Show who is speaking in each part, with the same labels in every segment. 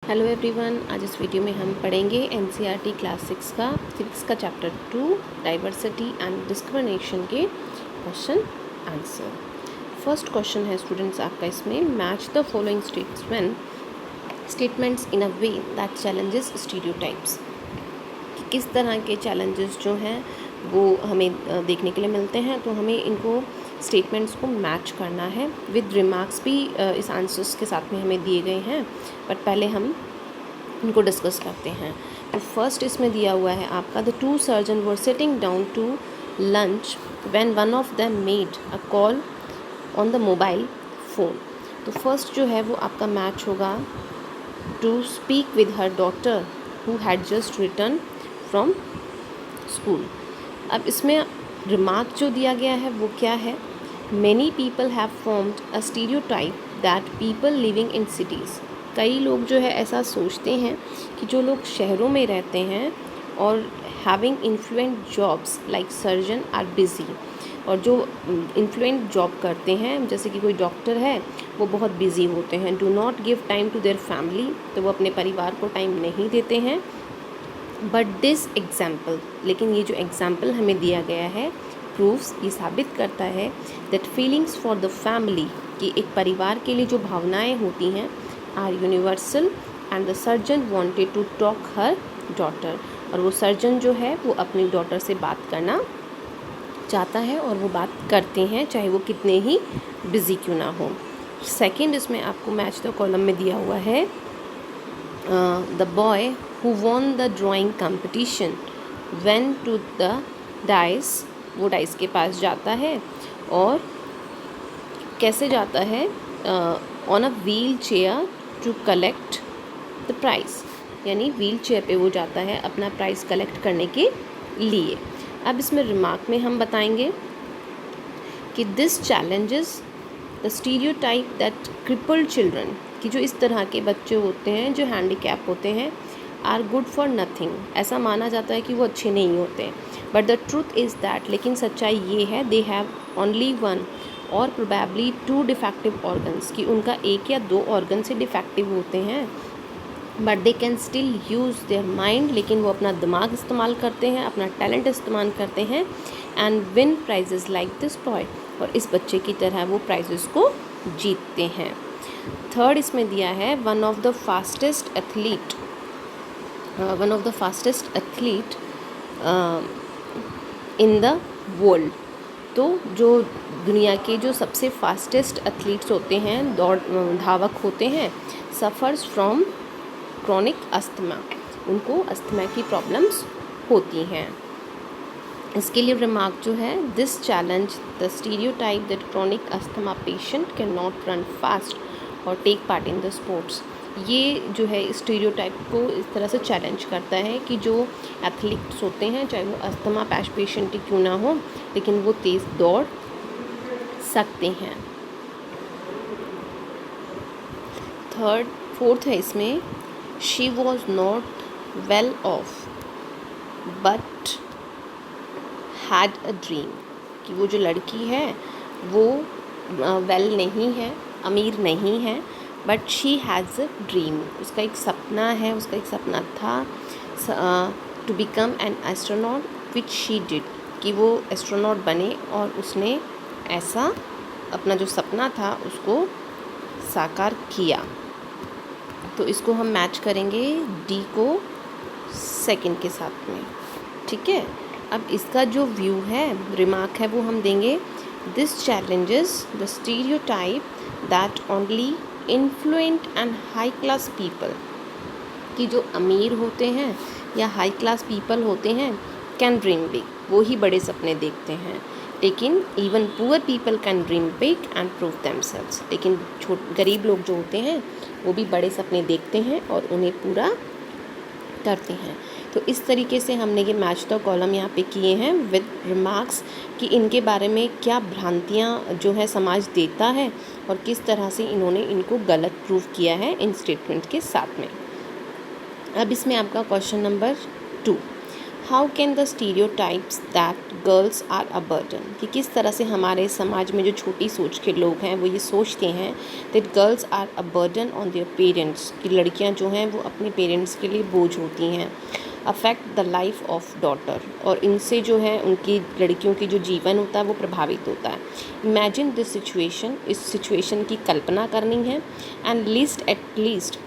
Speaker 1: Hello everyone, आज इस video में हम पढ़ेंगे एनसीईआरटी क्लास 6 का फिजिक्स का चैप्टर 2 डाइवर्सिटी एंड डिस्क्रिमिनेशन के क्वेश्चन आंसर। फर्स्ट क्वेश्चन है स्टूडेंट्स आपका इसमें, match the following statements in a way that challenges stereotypes. कि किस तरह के चैलेंजेस जो हैं वो हमें देखने के लिए मिलते हैं, तो हमें इनको स्टेटमेंट्स को मैच करना है। विद रिमार्क्स भी इस आंसर्स के साथ में हमें दिए गए हैं, बट पहले हम इनको डिस्कस करते हैं। तो फर्स्ट इसमें दिया हुआ है आपका, the two surgeon were sitting down to lunch when one of them made a call on the mobile phone. तो फर्स्ट जो है वो आपका मैच होगा to speak with her daughter who had just return from school. अब इसमें remark जो दिया गया है वो क्या है, many people have formed a stereotype that people living in cities. कई लोग जो है ऐसा सोचते हैं कि जो लोग शहरों में रहते हैं और having influent jobs like surgeon are busy, और जो इन्फ्लुएंट जॉब करते हैं जैसे कि कोई डॉक्टर है वो बहुत बिज़ी होते हैं। Do not give time to their family, तो वो अपने परिवार को टाइम नहीं देते हैं। बट दिस एग्जाम्पल, लेकिन ये जो एग्जाम्पल हमें दिया गया है प्रूव्स, ये साबित करता है that feelings for the family, कि एक परिवार के लिए जो भावनाएं होती हैं are universal and the surgeon wanted to talk her daughter, और वो सर्जन जो है वो अपनी डॉटर से बात करना चाहता है और वो बात करते हैं चाहे वो कितने ही बिज़ी क्यों ना हो। सेकंड इसमें आपको मैच द कॉलम में दिया हुआ है, the boy who won the drawing competition went to the dais, वो डाइस के पास जाता है और कैसे जाता है, on a wheel chair to collect the prize, यानी व्हील चेयर पे वो जाता है अपना प्राइज़ कलेक्ट करने के लिए। अब इसमें रिमार्क में हम बताएंगे कि this challenges the stereotype that crippled children, कि जो इस तरह के बच्चे होते हैं जो हैंडीकैप होते हैं, आर गुड फॉर नथिंग, ऐसा माना जाता है कि वो अच्छे नहीं होते। But the truth is that, लेकिन सच्चाई ये है, दे हैव ओनली वन और प्रोबेबली टू डिफेक्टिव ऑर्गन्स, कि उनका एक या दो ऑर्गन से डिफेक्टिव होते हैं। But they can still use their mind, लेकिन वो अपना दिमाग इस्तेमाल करते हैं, अपना टैलेंट इस्तेमाल करते हैं, and win prices like this boy, और इस बच्चे की तरह वो प्राइजेज़ को जीतते हैं। थर्ड इसमें दिया है, one of the fastest athlete in the world. तो जो दुनिया के जो सबसे फास्टेस्ट एथलीट्स होते हैं, धावक होते हैं, सफ़र्स फ्रॉम क्रॉनिक अस्थमा, उनको अस्थमा की प्रॉब्लम्स होती हैं। इसके लिए रिमार्क जो है, this challenge the stereotype that chronic asthma patient can not run fast और take part in the sports. ये जो है स्टीरियोटाइप को इस तरह से चैलेंज करता है कि जो एथलीट्स होते हैं, चाहे वो अस्थमा पेशेंट ही क्यों ना हो, लेकिन वो तेज़ दौड़ सकते हैं। फोर्थ है इसमें, she was not well of but had a dream, कि वो जो लड़की है वो वेल नहीं है, अमीर नहीं है, but she has a dream, उसका एक सपना है, उसका एक सपना था to become an astronaut which she did, कि वो एस्ट्रोनॉट बने और उसने ऐसा अपना जो सपना था उसको साकार किया। तो इसको हम मैच करेंगे डी को सेकंड के साथ में, ठीक है। अब इसका जो व्यू है, रिमार्क है, वो हम देंगे, this challenges the stereotype that only influential and high class people, कि जो अमीर होते हैं या हाई क्लास पीपल होते हैं, कैन ड्रीम बिग, वो ही बड़े सपने देखते हैं, लेकिन even poor people can dream big and prove themselves, लेकिन गरीब लोग जो होते हैं वो भी बड़े सपने देखते हैं और उन्हें पूरा करते हैं। तो इस तरीके से हमने ये मैच द कॉलम यहाँ पे किए हैं विद रिमार्क्स, कि इनके बारे में क्या भ्रांतियाँ जो है समाज देता है और किस तरह से इन्होंने इनको गलत प्रूव किया है इन स्टेटमेंट के साथ में। अब इसमें आपका question number 2, how can the stereotypes that girls are a burden, कि किस तरह से हमारे समाज में जो छोटी सोच के लोग हैं वो ये सोचते हैं that girls are a burden on their parents, कि लड़कियां जो हैं वो अपने पेरेंट्स के लिए बोझ होती हैं, affect the life of daughter, और इनसे जो है उनकी लड़कियों की जो जीवन होता है वो प्रभावित होता है। इमेजिन दिस सिचुएशन, इस सिचुएशन की कल्पना करनी है, and list at least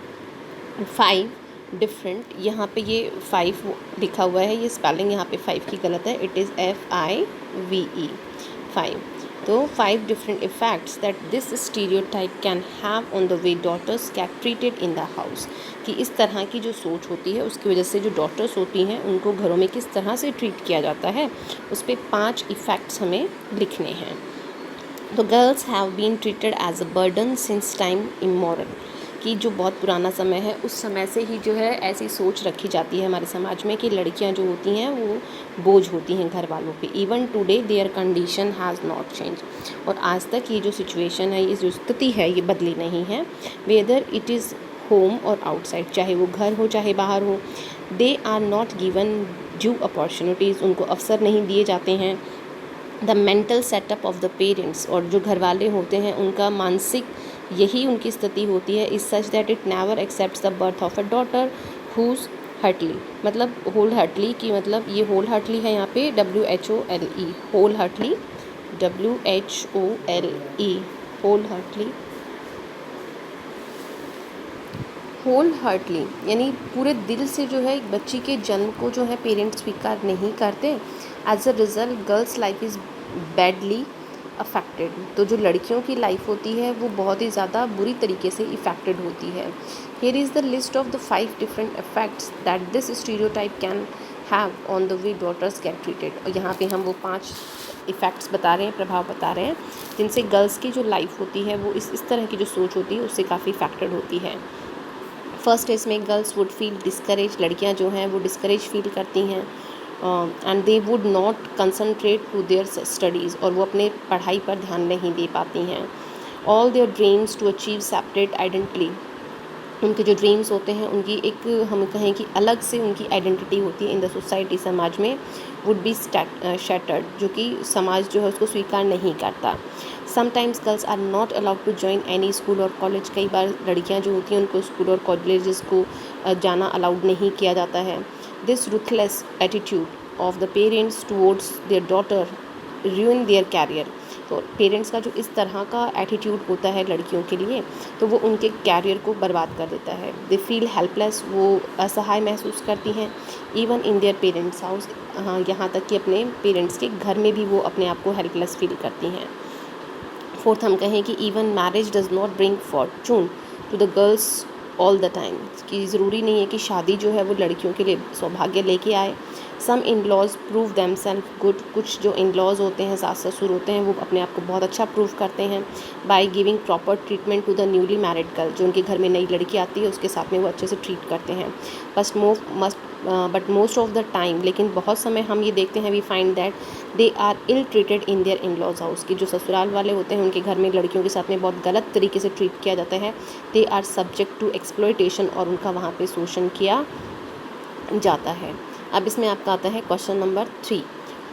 Speaker 1: 5 different, यहाँ पे ये 5 लिखा हुआ है, ये स्पेलिंग यहाँ पे 5 की गलत है, इट इज़ FIVE 5। तो 5 different effects that this stereotype can have on the way daughters get treated in the house, कि इस तरह की जो सोच होती है उसकी वजह से जो डॉटर्स होती हैं उनको घरों में किस तरह से ट्रीट किया जाता है, उस पर 5 इफ़ेक्ट्स हमें लिखने हैं। तो girls have been treated as a burden since time immemorial, कि जो बहुत पुराना समय है उस समय से ही जो है ऐसी सोच रखी जाती है हमारे समाज में कि लड़कियां जो होती हैं वो बोझ होती हैं घर वालों पे। Even today there condition has not change, और आज तक ये जो सिचुएशन है, ये जो स्थिति है, ये बदली नहीं है, वेदर इट इज़ होम और आउटसाइड, चाहे वो घर हो चाहे बाहर हो। They are not given due opportunities, उनको अवसर नहीं दिए जाते हैं। The mental setup of the parents, और जो घर वाले होते हैं उनका मानसिक यही उनकी स्थिति होती है, is such that it never accepts the birth of a daughter whole heartedly, मतलब होल हर्टली की, मतलब ये होल हर्टली है यहाँ पे WHOLE, whole heartedly WHOLE, whole heartedly, whole heartedly यानी पूरे दिल से जो है एक बच्ची के जन्म को जो है पेरेंट्स स्वीकार नहीं करते। As a result girls life is badly affected, तो जो लड़कियों की लाइफ होती है वो बहुत ही ज़्यादा बुरी तरीके से इफ़ेक्टेड होती है। Here is the list of the 5 different effects that this stereotype can have on the way daughters get treated, और यहाँ पे हम वो 5 इफ़ेक्ट्स बता रहे हैं, प्रभाव बता रहे हैं, जिनसे गर्ल्स की जो लाइफ होती है वो इस तरह की जो सोच होती है उससे काफ़ी इफेक्टेड होती है। फर्स्ट इसमें गर्ल्स वुड फील डिस्करेज, लड़कियां जो हैं वो डिस्करेज फील करती हैं, and they would not concentrate to their studies, और वो अपने पढ़ाई पर ध्यान नहीं दे पाती हैं। All their dreams to achieve separate identity, उनके जो ड्रीम्स होते हैं उनकी एक हम कहें कि अलग से उनकी आइडेंटिटी होती है इन द सोसाइटी, समाज में, वुड बी शैटर्ड, जो कि समाज जो है उसको स्वीकार नहीं करता। Sometimes girls are not allowed to join any school और कॉलेज, कई बार लड़कियां जो होती हैं उनको स्कूल और कॉलेजेस को जाना अलाउड नहीं किया जाता है। This ruthless attitude of the parents towards their daughter ruin their career, तो पेरेंट्स का जो इस तरह का एटीट्यूड होता है लड़कियों के लिए तो वो उनके कैरियर को बर्बाद कर देता है। दे फील हेल्पलेस, वो असहाय महसूस करती हैं। Even in their parents house, हाँ यहाँ तक कि अपने पेरेंट्स के घर में भी वो अपने आप को हेल्पलेस फील करती हैं। फोर्थ हम कहें कि even marriage does not bring fortune to the girls all the time, कि ज़रूरी नहीं है कि शादी जो है वो लड़कियों के लिए सौभाग्य लेके आए। Some in laws prove them self good, कुछ जो इन लॉज होते हैं, सास ससुर होते हैं, वो अपने आप को बहुत अच्छा प्रूव करते हैं by giving proper treatment to the newly married girl, जो उनके घर में नई लड़की आती है उसके साथ में वो अच्छे से ट्रीट करते हैं। But most of the time, लेकिन बहुत समय हम ये देखते हैं, we find that they are ill treated in their in laws house, की जो ससुराल वाले होते हैं उनके घर में लड़कियों के साथ में बहुत गलत तरीके से ट्रीट किया जाता है। They are subject to exploitation, और उनका वहाँ पे शोषण किया जाता है। अब इसमें आपका आता है question number 3,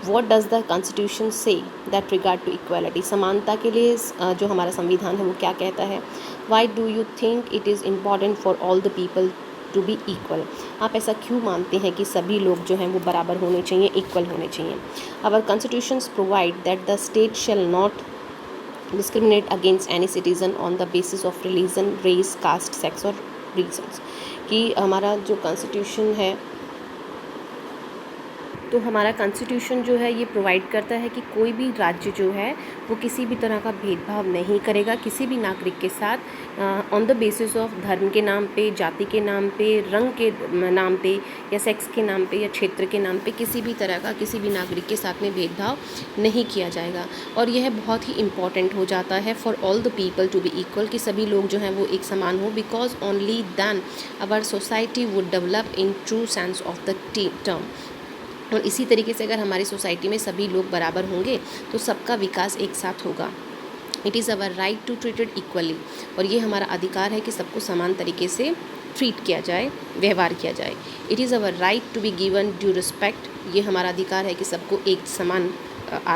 Speaker 1: what does the constitution say that regard to equality, समानता के लिए जो हमारा संविधान है वो क्या कहता है। Why do you think it is important for all the people to be equal, आप ऐसा क्यों मानते हैं कि सभी लोग जो हैं वो बराबर होने चाहिए, इक्वल होने चाहिए। Our constitutions provide that the state shall not discriminate against any citizen on the basis of religion, race, caste, sex और रीजन्स, कि हमारा जो कॉन्स्टिट्यूशन है, तो हमारा कॉन्स्टिट्यूशन जो है ये प्रोवाइड करता है कि कोई भी राज्य जो है वो किसी भी तरह का भेदभाव नहीं करेगा किसी भी नागरिक के साथ ऑन द बेसिस ऑफ धर्म के नाम पे, जाति के नाम पे, रंग के नाम पे, या सेक्स के नाम पे, या क्षेत्र के नाम पे, किसी भी तरह का किसी भी नागरिक के साथ में भेदभाव नहीं किया जाएगा। और यह बहुत ही इम्पॉर्टेंट हो जाता है for all the people to be equal, कि सभी लोग जो हैं वो एक समान हो, because only then our society would develop in true sense of the term. और इसी तरीके से अगर हमारी सोसाइटी में सभी लोग बराबर होंगे तो सबका विकास एक साथ होगा। It is our right to treated equally, और ये हमारा अधिकार है कि सबको समान तरीके से ट्रीट किया जाए, व्यवहार किया जाए। It is our right to be given due respect, ये हमारा अधिकार है कि सबको एक समान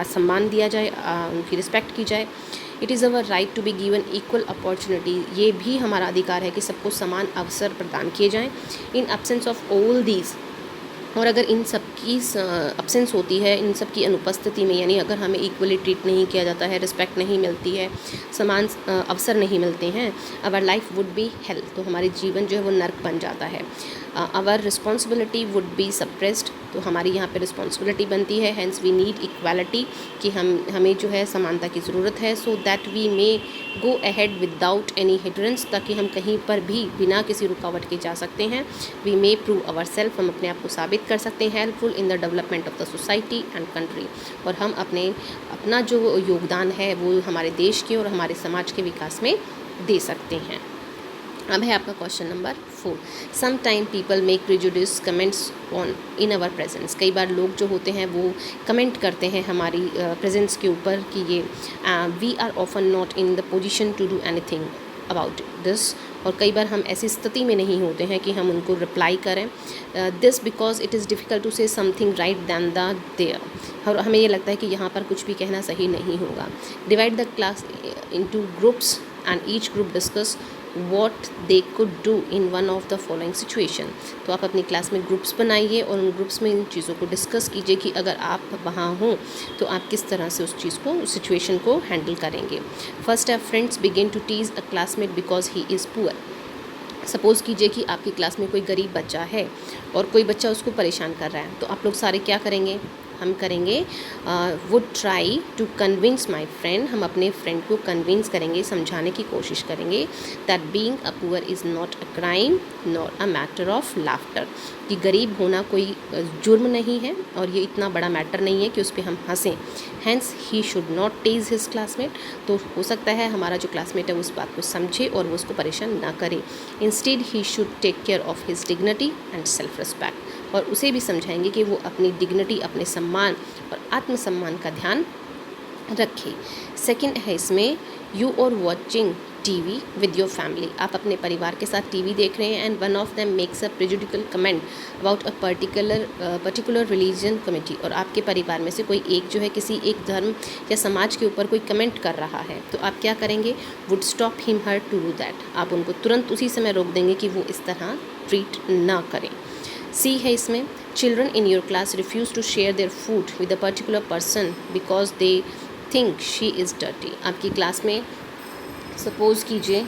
Speaker 1: सम्मान दिया जाए, उनकी रिस्पेक्ट की जाए। It is our right to be given equal opportunity, ये भी हमारा अधिकार है कि सबको समान अवसर प्रदान किए जाएँ। In absence of all these, और अगर इन सब की अब्सेंस होती है, इन सब की अनुपस्थिति में, यानी अगर हमें इक्वली ट्रीट नहीं किया जाता है, रिस्पेक्ट नहीं मिलती है, समान अवसर नहीं मिलते हैं, our life would be hell, तो हमारे जीवन जो है वो नर्क बन जाता है। Our responsibility would be suppressed, तो हमारी यहाँ पे रिस्पॉन्सिबिलिटी बनती है, हैंस वी नीड इक्वालिटी, कि हमें जो है समानता की ज़रूरत है, so that we may go ahead without any hindrance, ताकि हम कहीं पर भी बिना किसी रुकावट के जा सकते हैं। We may prove our self, हम अपने आप को साबित कर सकते हैं, helpful in the development of the society and country, और हम अपना जो योगदान है वो हमारे देश के और हमारे समाज के विकास में दे सकते हैं। अब है आपका question number 4। Some time people make prejudice comments on in our presence, कई बार लोग जो होते हैं वो कमेंट करते हैं हमारी प्रेजेंस के ऊपर कि ये we are often not in the position to do anything about this, और कई बार हम ऐसी स्थिति में नहीं होते हैं कि हम उनको रिप्लाई करें। This because it is difficult to say something right than the there, और हमें ये लगता है कि यहाँ पर कुछ भी कहना सही नहीं होगा। Divide the class into groups and each group discuss what they could do in one of the following situation, तो आप अपनी क्लास में ग्रुप्स बनाइए और उन ग्रुप्स में इन चीज़ों को डिस्कस कीजिए कि अगर आप वहाँ हों तो आप किस तरह से उस चीज़ को, उस सिचुएशन को हैंडल करेंगे। फर्स्ट है friends begin to tease a classmate because he is poor, suppose कीजिए कि आपकी क्लास में कोई गरीब बच्चा है और कोई बच्चा उसको परेशान कर रहा है, तो आप लोग सारे क्या करेंगे, हम करेंगे would try to convince my friend, हम अपने फ्रेंड को कन्विंस करेंगे, समझाने की कोशिश करेंगे that being a poor is not a crime nor a matter of laughter, कि गरीब होना कोई जुर्म नहीं है और ये इतना बड़ा मैटर नहीं है कि उस पर हम हंसें। Hence he should not tease his classmate, तो हो सकता है हमारा जो क्लासमेट है उस बात को समझे और वो उसको परेशान ना करे। Instead he should take care of his dignity and self respect, और उसे भी समझाएंगे कि वो अपनी डिग्निटी, अपने सम्मान और आत्मसम्मान का ध्यान रखे। सेकंड है इसमें you are watching TV with your family, आप अपने परिवार के साथ टीवी देख रहे हैं and one of them makes a prejudicial comment about a particular religion community, और आपके परिवार में से कोई एक जो है किसी एक धर्म या समाज के ऊपर कोई कमेंट कर रहा है, तो आप क्या करेंगे, would stop him her to do that, आप उनको तुरंत उसी समय रोक देंगे कि वो इस तरह ट्रीट ना करें। सी है इसमें children in your class refuse to share their food with a particular person because they think she is dirty, आपकी क्लास में सपोज़ कीजिए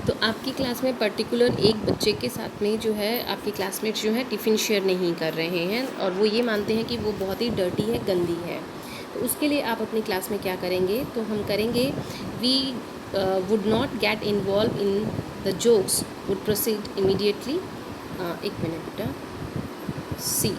Speaker 1: तो आपकी क्लास में पर्टिकुलर एक बच्चे के साथ में जो है आपके क्लासमेट जो है टिफ़िन शेयर नहीं कर रहे हैं और वो ये मानते हैं कि वो बहुत ही डर्टी है, गंदी है, तो उसके लिए आप अपनी क्लास में क्या करेंगे, तो हम करेंगे we would not get involve in the jokes, would proceed immediately, एक मिनट बेटा, she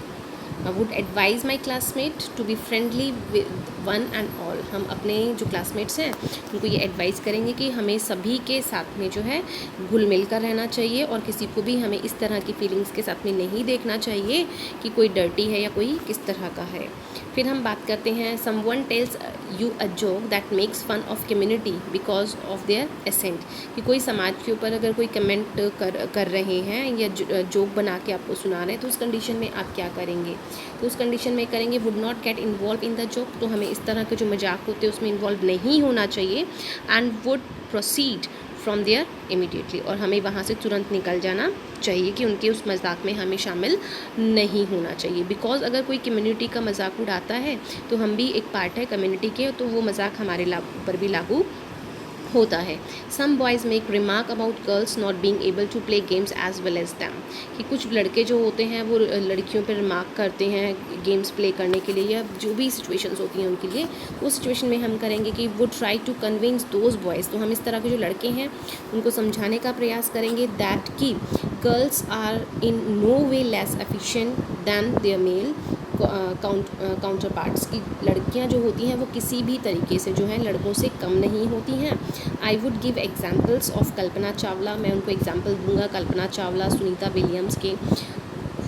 Speaker 1: would advise my classmate to be friendly with one and all, हम अपने जो क्लासमेट्स हैं उनको ये एडवाइस करेंगे कि हमें सभी के साथ में जो है घुल मिल कर रहना चाहिए और किसी को भी हमें इस तरह की फीलिंग्स के साथ में नहीं देखना चाहिए कि कोई डर्टी है या कोई किस तरह का है। फिर हम बात करते हैं someone tells you a joke that makes fun of community because of their accent, कि कोई समाज के ऊपर अगर कोई कमेंट कर रहे हैं या जोक बना के आपको सुना रहे हैं, तो उस कंडीशन में आप क्या करेंगे, तो उस कंडीशन में करेंगे would not get involve in the joke, तो हमें इस तरह के जो मजाक होते हैं उसमें इन्वॉल्व नहीं होना चाहिए, and would proceed from there immediately, और हमें वहाँ से तुरंत निकल जाना चाहिए कि उनके उस मजाक में हमें शामिल नहीं होना चाहिए। बिकॉज अगर कोई कम्युनिटी का मजाक उड़ाता है तो हम भी एक पार्ट है कम्युनिटी के, तो वो मजाक हमारे ऊपर भी लागू होता है। Some boys make remark about girls not being able to play games as well as them, कि कुछ लड़के जो होते हैं वो लड़कियों पर रिमार्क करते हैं गेम्स प्ले करने के लिए या जो भी सिचुएशंस होती हैं उनके लिए, उस सिचुएशन में हम करेंगे कि would try to convince those boys, तो हम इस तरह के जो लड़के हैं उनको समझाने का प्रयास करेंगे दैट कि girls are in no way less efficient than their male counterparts, की लड़कियां जो होती हैं वो किसी भी तरीके से जो है लड़कों से कम नहीं होती हैं। I would give examples of Kalpana Chawla, मैं उनको एग्जाम्पल दूंगा कल्पना चावला, सुनीता विलियम्स के,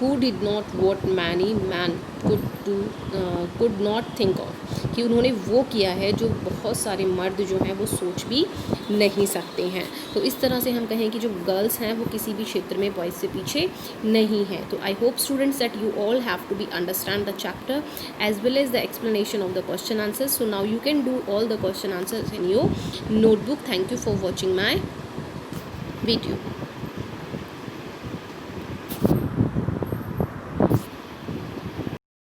Speaker 1: who did not what many men could not think of, कि उन्होंने वो किया है जो बहुत सारे मर्द जो हैं वो सोच भी नहीं सकते हैं। तो इस तरह से हम कहें कि जो गर्ल्स हैं वो किसी भी क्षेत्र में बॉयज़ से पीछे नहीं है। तो I hope students that you all have to be understand the chapter as well as the explanation of the question answers. So now you can do all the question answers in your notebook. Thank you for watching my video.